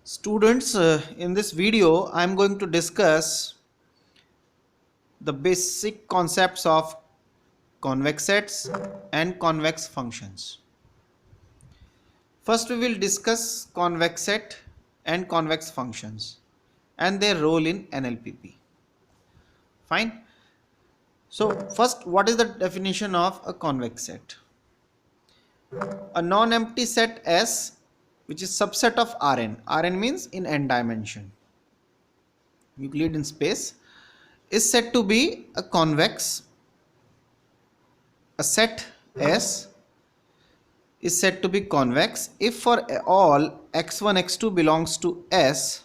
Students, in this video I am going to discuss the basic concepts of convex sets and convex functions. First we will discuss convex set and convex functions and their role in NLPP. Fine. So first, what is the definition of a convex set? A non-empty set S which is subset of Rn. Rn means in n dimension, Euclidean space, is said to be a convex. A set S is said to be convex if for all x1 x2 belongs to S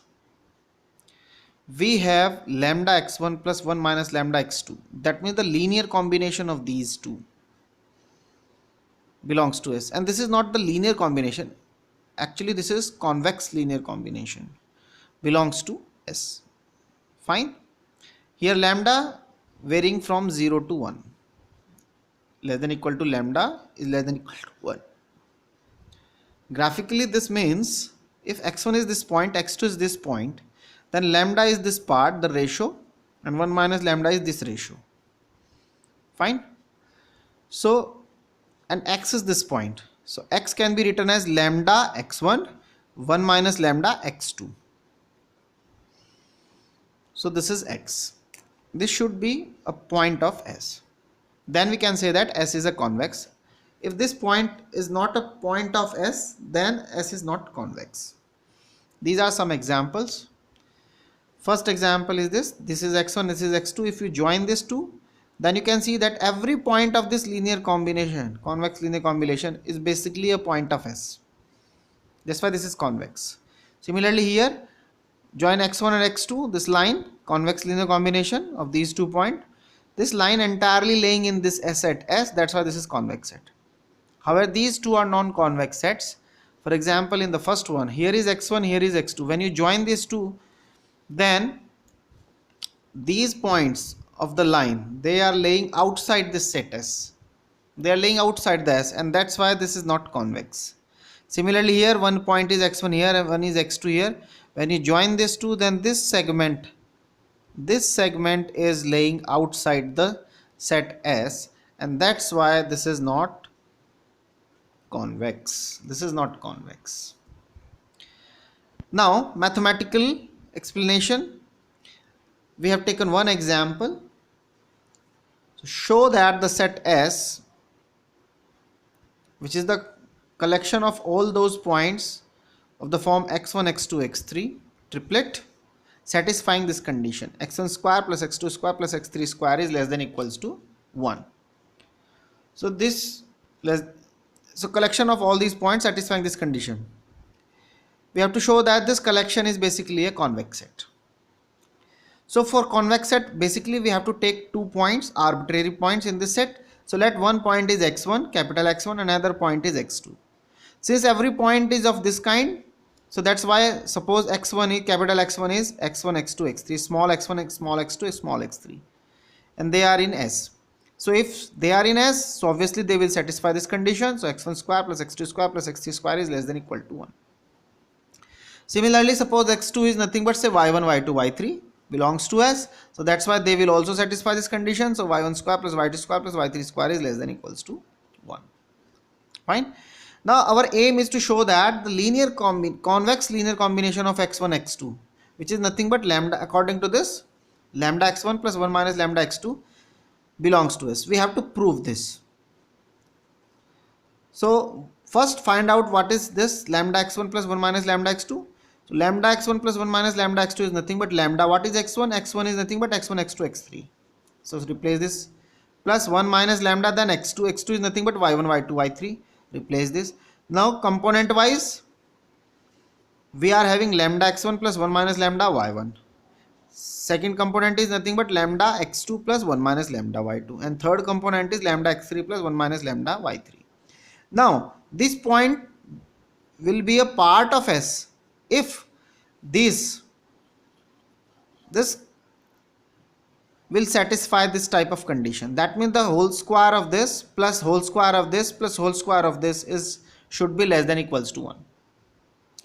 we have lambda x1 plus 1 minus lambda x2. That means the linear combination of these two belongs to S, and this is not the linear combination, actually this is convex linear combination, belongs to S. Fine. Here lambda varying from 0 to 1, less than equal to lambda is less than equal to 1. Graphically this means if x1 is this point, x2 is this point, then lambda is this part, the ratio, and 1 minus lambda is this ratio. Fine. So, and x is this point, so x can be written as lambda x1 1 minus lambda x2. So this is x. This should be a point of S. Then we can say that S is a convex. If this point is not a point of S, then S is not convex. These are some examples. First example is this. This is x1, this is x2. If you join these two, then you can see that every point of this linear combination, convex linear combination, is basically a point of S. That's why this is convex. Similarly here, join x1 and x2, this line, convex linear combination of these 2 points. This line entirely laying in this S set S, that's why this is convex set. However, these two are non-convex sets. For example, in the first one, here is x1, here is x2. When you join these two, then these points of the line, they are laying outside this set S. They are laying outside the S, and that's why this is not convex. Similarly here, one point is x1 here and one is x2 here. When you join these two, then this segment is laying outside the set S, and that's why this is not convex. This is not convex. Now, mathematical explanation. We have taken one example. So show that the set S, which is the collection of all those points of the form x1, x2, x3, triplet, satisfying this condition, x1 square plus x2 square plus x3 square is less than equals to 1. So this collection of all these points satisfying this condition. We have to show that this collection is basically a convex set. So for convex set, basically we have to take 2 points, arbitrary points in this set. So let one point is x1, capital X1, another point is x2. Since every point is of this kind, so that's why suppose x1 is capital X1 is x1, x2, x3, small x1, small x2, small x3, and they are in S. So if they are in S, so obviously they will satisfy this condition. So x1 square plus x2 square plus x3 square is less than equal to 1. Similarly, suppose x2 is nothing but say y1, y2, y3 belongs to S. So that's why they will also satisfy this condition. So y1 square plus y2 square plus y3 square is less than equals to 1. Fine. Now our aim is to show that the convex linear combination of x1, x2, which is nothing but lambda, according to this, lambda x1 plus 1 minus lambda x2 belongs to S. We have to prove this. So first find out what is this lambda x1 plus 1 minus lambda x2. So lambda x1 plus 1 minus lambda x2 is nothing but lambda. What is x1? x1 is nothing but x1, x2, x3. So replace this plus 1 minus lambda, then x2. x2 is nothing but y1, y2, y3. Replace this. Now component wise, we are having lambda x1 plus 1 minus lambda y1. Second component is nothing but lambda x2 plus 1 minus lambda y2. And third component is lambda x3 plus 1 minus lambda y3. Now this point will be a part of S if this will satisfy this type of condition. That means the whole square of this plus whole square of this plus whole square of this should be less than equals to 1.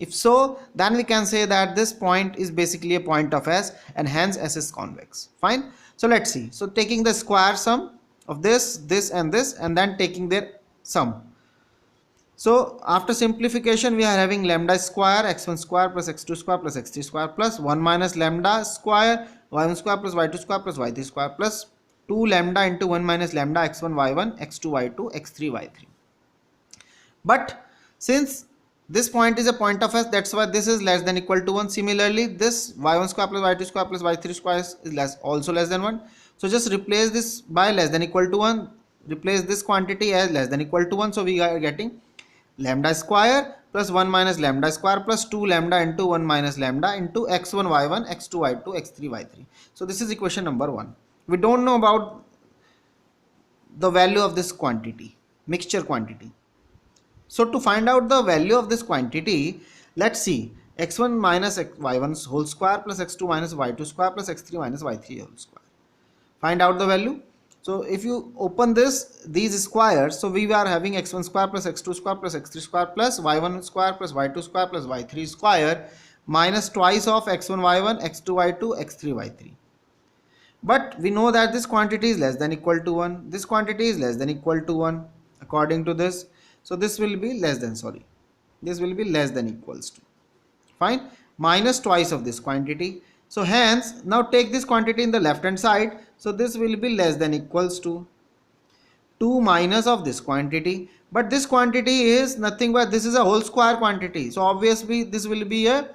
If so, then we can say that this point is basically a point of S and hence S is convex. Fine. So let's see. So taking the square sum of this, this and this, and then taking their sum. So after simplification, we are having lambda square x1 square plus x2 square plus x3 square plus 1 minus lambda square y1 square plus y2 square plus y3 square plus 2 lambda into 1 minus lambda x1 y1 x2 y2 x3 y3. But since this point is a point of S, that's why this is less than equal to 1. Similarly, this y1 square plus y2 square plus y3 square is also less than 1. So just replace this by less than equal to 1. Replace this quantity as less than equal to 1. So we are getting lambda square plus 1 minus lambda square plus 2 lambda into 1 minus lambda into x1 y1 x2 y2 x3 y3. So this is equation number 1. We don't know about the value of this quantity, mixture quantity. So to find out the value of this quantity, let's see x1 minus y1 whole square plus x2 minus y2 square plus x3 minus y3 whole square. Find out the value. So if you open these squares, so we are having x1 square plus x2 square plus x3 square plus y1 square plus y2 square plus y3 square minus twice of x1 y1 x2 y2 x3 y3. But we know that this quantity is less than equal to 1. This quantity is less than equal to 1 according to this. So this will be less than, this will be less than equals to, fine, minus twice of this quantity. So hence now take this quantity in the left hand side. So this will be less than equals to 2 minus of this quantity. But this quantity is nothing but this is a whole square quantity. So obviously this will be a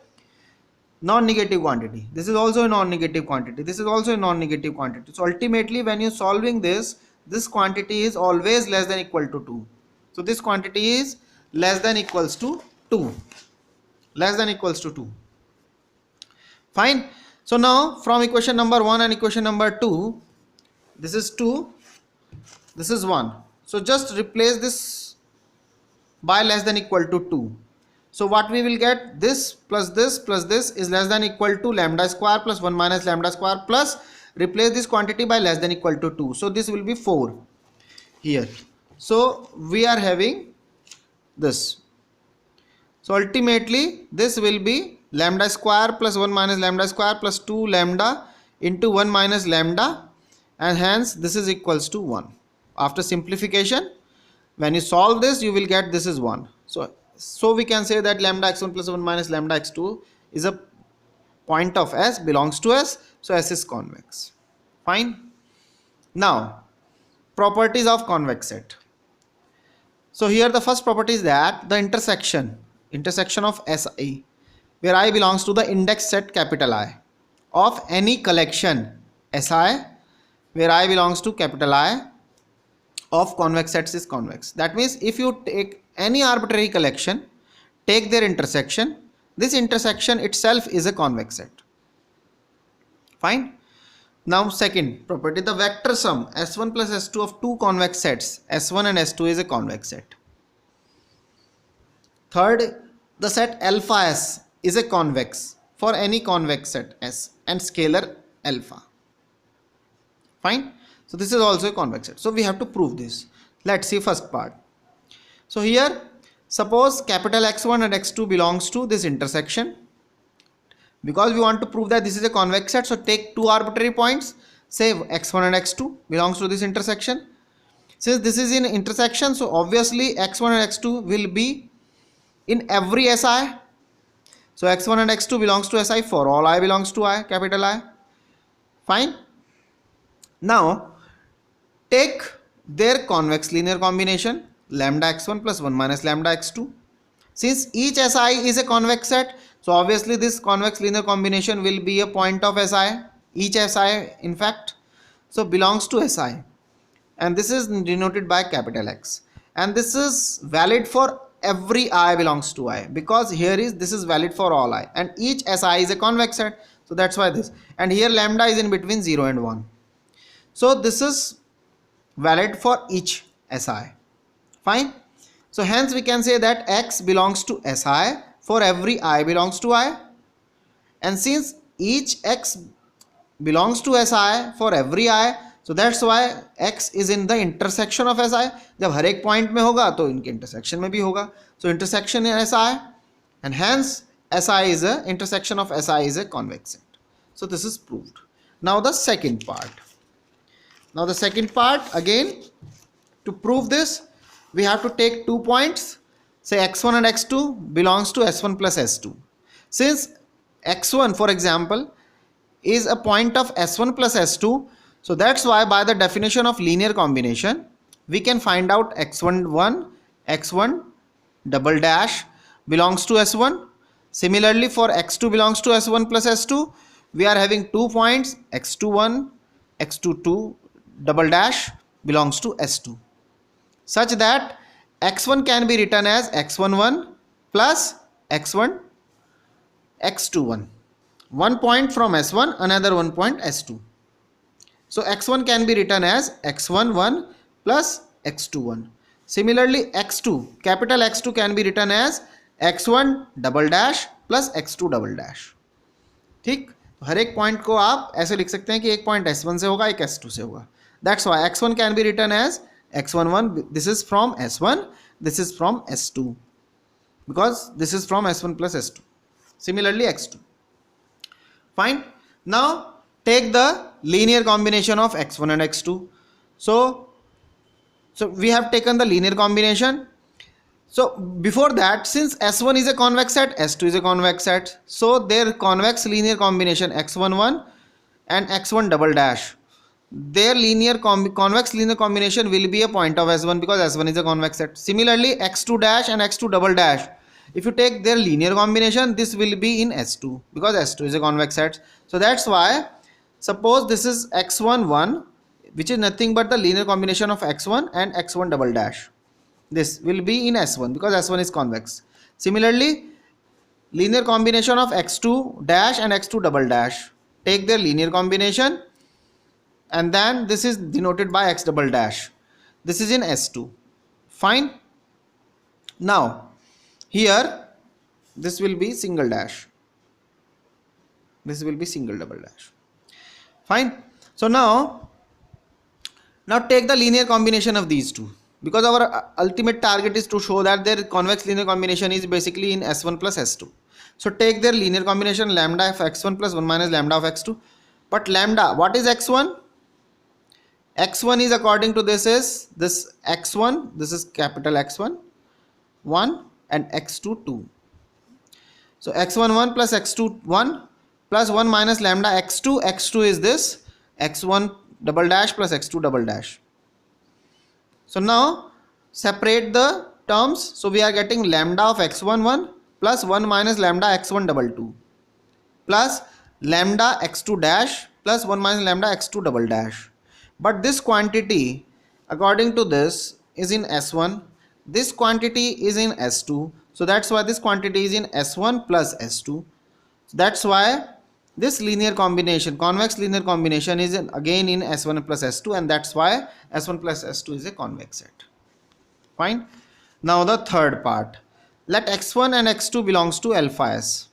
non-negative quantity. This is also a non-negative quantity. This is also a non-negative quantity. So ultimately when you solving this quantity is always less than equal to 2. So this quantity is less than equals to 2. Less than equals to 2. Fine. So now from equation number 1 and equation number 2, this is 2, this is 1. So just replace this by less than equal to 2. So what we will get, this plus this is less than equal to lambda square plus 1 minus lambda square plus replace this quantity by less than equal to 2. So this will be 4 here. So we are having this. So ultimately this will be lambda square plus 1 minus lambda square plus 2 lambda into 1 minus lambda, and hence this is equals to 1. After simplification, when you solve this, you will get this is 1. So we can say that lambda x1 plus 1 minus lambda x2 is a point of S, belongs to S. So S is convex. Fine. Now properties of convex set. So here the first property is that the intersection of Si, where I belongs to the index set capital I, of any collection Si where I belongs to capital I of convex sets is convex. That means if you take any arbitrary collection, take their intersection, this intersection itself is a convex set. Fine. Now second property, the vector sum S1 plus S2 of two convex sets S1 and S2 is a convex set. Third, the set alpha S is a convex for any convex set S and scalar alpha. Fine. So this is also a convex set. So we have to prove this. Let's see first part. So here suppose capital X1 and X2 belongs to this intersection. Because we want to prove that this is a convex set, so take two arbitrary points, say x1 and x2 belongs to this intersection. Since this is in intersection, so obviously x1 and x2 will be in every Si. So x1 and x2 belongs to Si for all I belongs to I, capital I. Fine. Now take their convex linear combination lambda x1 plus 1 minus lambda x2. Since each Si is a convex set, so obviously this convex linear combination will be a point of Si, each Si in fact, so belongs to Si, and this is denoted by capital X, and this is valid for every I belongs to I, because here is this is valid for all I, and each Si is a convex set, so that's why this, and here lambda is in between 0 and 1, so this is valid for each Si. Fine. So hence we can say that X belongs to Si for every I belongs to I, and since each X belongs to Si for every I, so that's why X is in the intersection of Si. जब हर एक point में होगा तो इनके intersection में भी होगा, so intersection in Si, and hence SI is a intersection of SI is a convex set. So this is proved. Now the second part. Now the second part, again, to prove this, we have to take 2 points, say x1 and x2 belongs to s1 plus s2. Since x1, for example, is a point of s1 plus s2, so that's why by the definition of linear combination, we can find out x1 double dash belongs to s1. Similarly, for x2 belongs to s1 plus s2, we are having 2 points, x21, x22 double dash belongs to s2, such that x1 can be written as x11 plus x1 x21. 1 point from s1, another 1 point s2. So x1 can be written as x11 plus x21. Similarly, x2, capital X2 can be written as x1 double dash plus x2 double dash. ठीक, हर एक point को आप ऐसे लिख सकते हैं कि एक पॉइंट s1 से होगा, एक s2 से होगा. That's why x1 can be written as x11. This is from s1, this is from s2, because this is from s1 plus s2. Similarly, x2. Fine. Now take the linear combination of x1 and x2. So we have taken the linear combination. So before that, since S1 is a convex set, S2 is a convex set, so their convex linear combination x11 and x1 double dash, their convex linear combination will be a point of S1 because S1 is a convex set. Similarly, x2 dash and x2 double dash, if you take their linear combination, this will be in S2 because S2 is a convex set. So that's why, suppose this is x11, which is nothing but the linear combination of x1 and x1 double dash. This will be in S1 because S1 is convex. Similarly, linear combination of x2 dash and x2 double dash, take their linear combination, and then this is denoted by x double dash. This is in S2. Fine. Now here this will be single dash, this will be single double dash. Fine. So now take the linear combination of these two, because our ultimate target is to show that their convex linear combination is basically in S1 plus S2. So take their linear combination lambda of x1 plus 1 minus lambda of x2. But lambda, what is x1? x1 is, according to this, is this x1, this is capital X1 1 and x2 2. So x1 1 plus x2 1 plus 1 minus lambda x2. x2 is this x1 double dash plus x2 double dash. So now separate the terms. So we are getting lambda of x11 plus 1 minus lambda x1 double 2 plus lambda x2 dash plus 1 minus lambda x2 double dash. But this quantity, according to this, is in S1. This quantity is in S2. So that's why this quantity is in S1 plus S2. That's why this linear combination, convex linear combination, is again in S1 plus S2, and that's why S1 plus S2 is a convex set. Fine. Now the third part. Let x1 and x2 belongs to alpha s.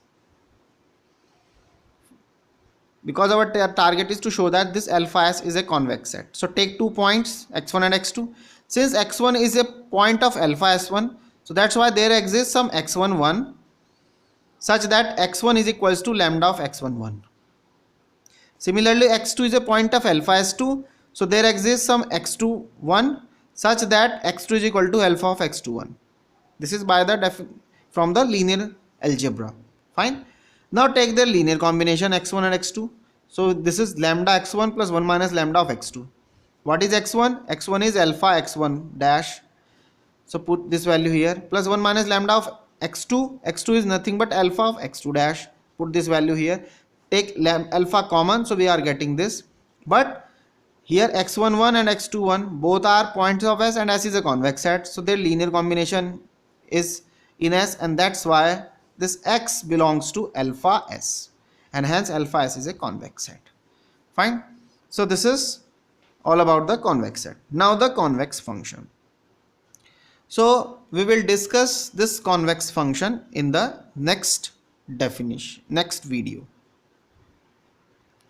Because our target is to show that this alpha s is a convex set. So take 2 points, x1 and x2. Since x1 is a point of alpha s1, so that's why there exists some x11 such that x1 is equals to lambda of x11. Similarly, x2 is a point of alpha s2, so there exists some x21 such that x2 is equal to alpha of x21. This is by the from the linear algebra. Fine. Now take the linear combination x1 and x2. So this is lambda x1 plus 1 minus lambda of x2. What is x1? x1 is alpha x1 dash. So put this value here, plus 1 minus lambda of x2. x2 is nothing but alpha of x2 dash. Put this value here. Take alpha common, so we are getting this. But here x11 and x21 both are points of S, and S is a convex set, so their linear combination is in S, and that's why this x belongs to alpha S, and hence alpha S is a convex set. Fine. So this is all about the convex set. Now the convex function. So we will discuss this convex function in the next video.